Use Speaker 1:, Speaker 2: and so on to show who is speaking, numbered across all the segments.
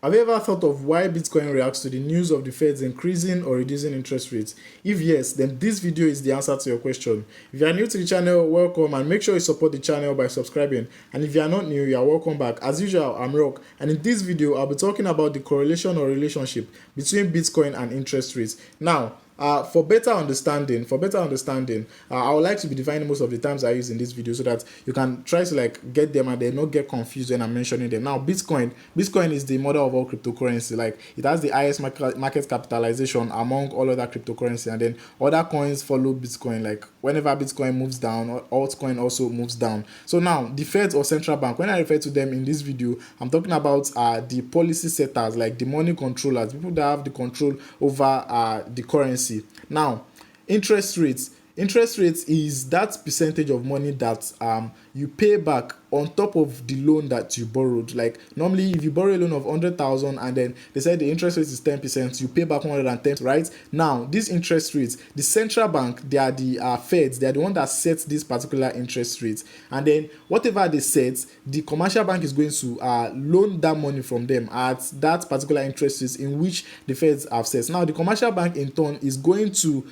Speaker 1: Have you ever thought of why Bitcoin reacts to the news of the Feds increasing or reducing interest rates? If yes, then this video is the answer to your question. If you are new to the channel, welcome, and make sure you support the channel by subscribing. And if you are not new, you are welcome back. As usual, I'm Rock, and in this video, I'll be talking about the correlation or relationship between Bitcoin and interest rates. Now, for better understanding, I would like to be defining most of the terms I use in this video so that you can try to like get them and then not get confused when I'm mentioning them. Now, Bitcoin is the mother of all cryptocurrency. Like, it has the highest market capitalization among all other cryptocurrency, and then other coins follow Bitcoin. Like, whenever Bitcoin moves down, altcoin also moves down. So now, the Fed or central bank, when I refer to them in this video, I'm talking about the policy setters, like the money controllers, people that have the control over the currency. Now, interest rates is that percentage of money that you pay back on top of the loan that you borrowed. Like, normally if you borrow a loan of 100,000 and then they said the interest rate is 10%, you pay back 110, right? Now, these interest rates, the central bank, they are the Feds, they are the one that sets these particular interest rates, and then whatever they set, the commercial bank is going to loan that money from them at that particular interest rates in which the Feds have set. Now, the commercial bank in turn is going to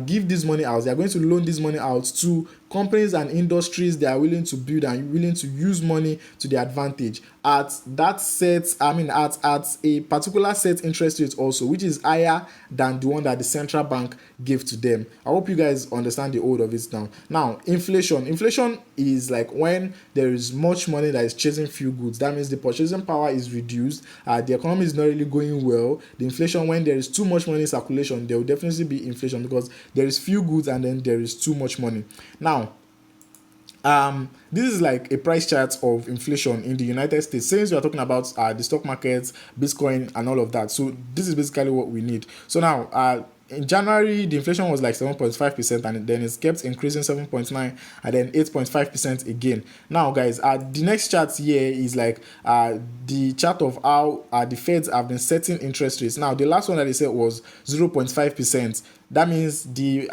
Speaker 1: give this money out. They are going to loan this money out to companies and industries they are willing to build and willing to use money to their advantage at that set, at a particular set interest rate also, which is higher than the one that the central bank gave to them. I hope you guys understand the old of it now. Now, inflation is like when there is much money that is chasing few goods. That means the purchasing power is reduced, the economy is not really going well. The inflation, when there is too much money in circulation, there will definitely be inflation because there is few goods and then there is too much money. Now, this is like a price chart of inflation in the United States, since we are talking about the stock markets, Bitcoin, and all of that. So this is basically what we need. So now, in January, the inflation was like 7.5%, and then it's kept increasing 7.9%, and then 8.5% again. Now, guys, the next chart here is like the chart of how the Feds have been setting interest rates. Now, the last one that they said was 0.5%. That means the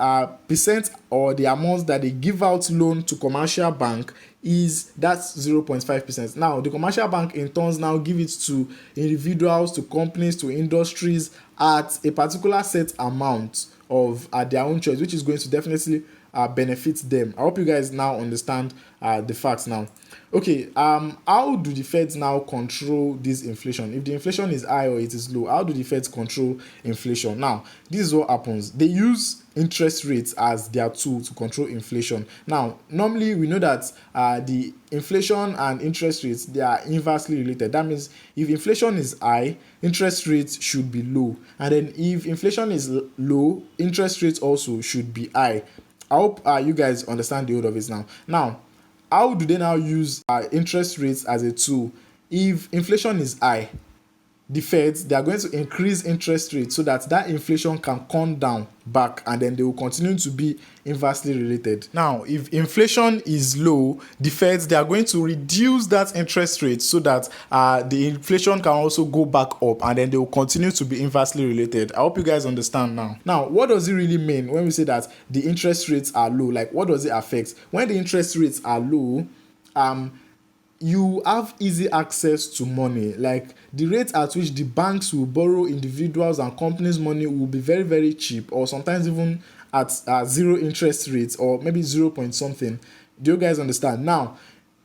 Speaker 1: percent or the amount that they give out loan to commercial bank is that's 0.5%. Now, the commercial bank in turns now give it to individuals, to companies, to industries at a particular set amount of their own choice, which is going to definitely benefit them. I hope you guys now understand the facts now. Okay, how do the Feds now control this inflation? If the inflation is high or it is low, how do the Feds control inflation? Now, this is what happens. They use interest rates as their tool to control inflation. Now, normally we know that the inflation and interest rates, they are inversely related. That means if inflation is high, interest rates should be low, and then if inflation is low, interest rates also should be high. I hope you guys understand the order of it now. Now, how do they now use interest rates as a tool? If inflation is high, the Feds, they are going to increase interest rates so that inflation can come down back, and then they will continue to be inversely related. Now, if inflation is low, the Feds, they are going to reduce that interest rate so that the inflation can also go back up, and then they will continue to be inversely related. I hope you guys understand now. Now, what does it really mean when we say that the interest rates are low? Like, what does it affect? When the interest rates are low, you have easy access to money. Like, the rate at which the banks will borrow individuals and companies money will be very, very cheap, or sometimes even at zero interest rates, or maybe 0 point something. Do you guys understand? Now,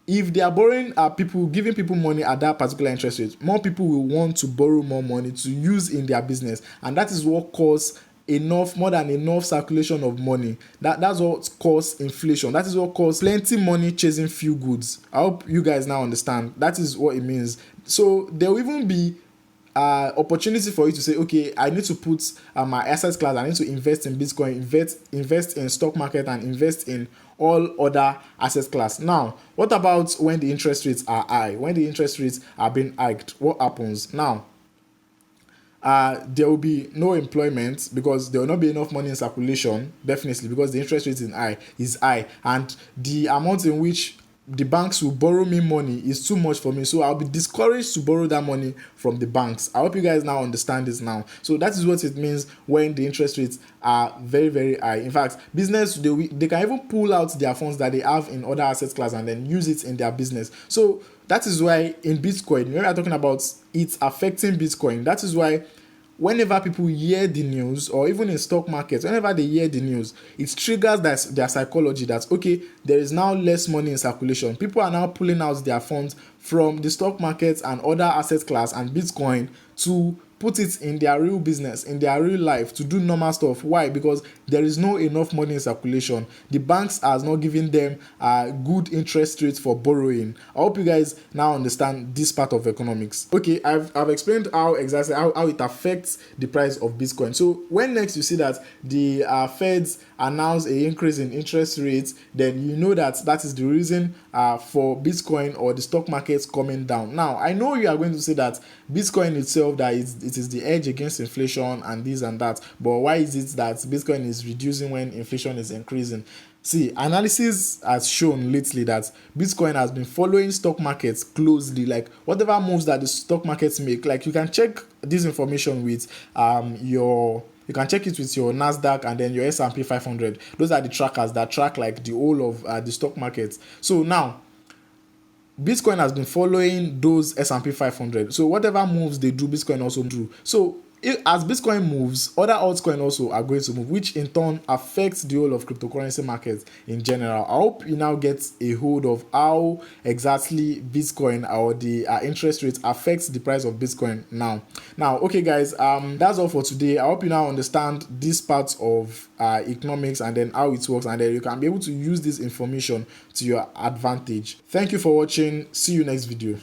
Speaker 1: if they are borrowing people, giving people money at that particular interest rate, more people will want to borrow more money to use in their business, and that is what causes more than enough circulation of money. That's what causes inflation. That is what causes plenty money chasing few goods. I hope you guys now understand. That is what it means. So there will even be opportunity for you to say, okay, I need to put my asset class, I need to invest in Bitcoin, invest in stock market, and invest in all other asset class. Now, what about when the interest rates are high? When the interest rates are being hiked, what happens? Now, there will be no employment because there will not be enough money in circulation, definitely, because the interest rate is high, and the amount in which the banks will borrow me money is too much for me, so I'll be discouraged to borrow that money from the banks. I hope you guys now understand this now. So that is what it means when the interest rates are very, very high. In fact, business, they can even pull out their funds that they have in other asset class and then use it in their business. So that is why in Bitcoin, when we are talking about it affecting Bitcoin, that is why whenever people hear the news, or even in stock markets, whenever they hear the news, it triggers their psychology that, okay, there is now less money in circulation. People are now pulling out their funds from the stock markets and other asset class and Bitcoin to put it in their real business, in their real life, to do normal stuff. Why? Because there is no enough money in circulation. The banks are not giving them good interest rates for borrowing. I hope you guys now understand this part of economics. Okay, I've explained how exactly how it affects the price of Bitcoin. So when next you see that the Feds announce a increase in interest rates, then you know that that is the reason for Bitcoin or the stock markets coming down. Now, I know you are going to say that Bitcoin itself, that it is the edge against inflation and this and that, but why is it that Bitcoin is reducing when inflation is increasing? See, analysis has shown lately that Bitcoin has been following stock markets closely. Like whatever moves that the stock markets make, like you can check this information with you can check it with your Nasdaq and then your S&P 500. Those are the trackers that track like the whole of the stock markets. So now Bitcoin has been following those S&P 500. So whatever moves they do, Bitcoin also do. So as Bitcoin moves, other altcoins also are going to move, which in turn affects the whole of cryptocurrency markets in general. I hope you now get a hold of how exactly Bitcoin or the interest rate affects the price of Bitcoin now. Okay, guys, that's all for today. I hope you now understand this part of economics and then how it works, and then you can be able to use this information to your advantage. Thank you for watching. See you next video.